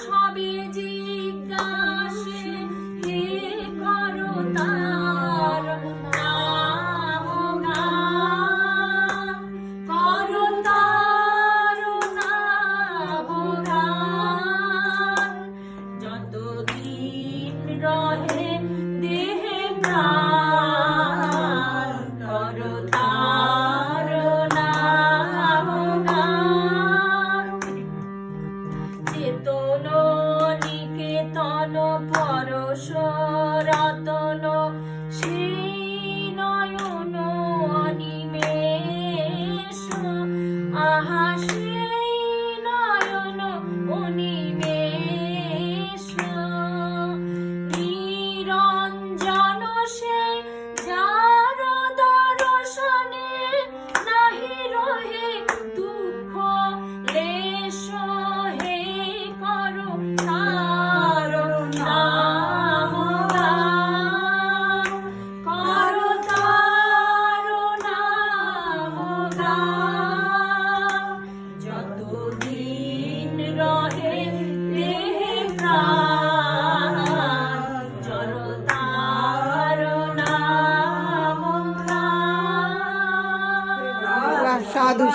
সবে জিজ্ঞাসে হে করো তার নাম গান, করো তার নাম গান, যতদিন রহে দেহে প্রাণ, করো তার নাম গান। চেতন নিকেতন পরশ রতন সেই নয়ন অনিমেষ, আহা সেই নয়ন অনিমেষ, নিরঞ্জন সে যার দর্শনে নাহি রহে দুঃখ লেশ, হে করো তার নাম গান, করো তার নাম গান, যতদিন রহে দেহে প্রাণ, করো তার নাম গান। সাধু।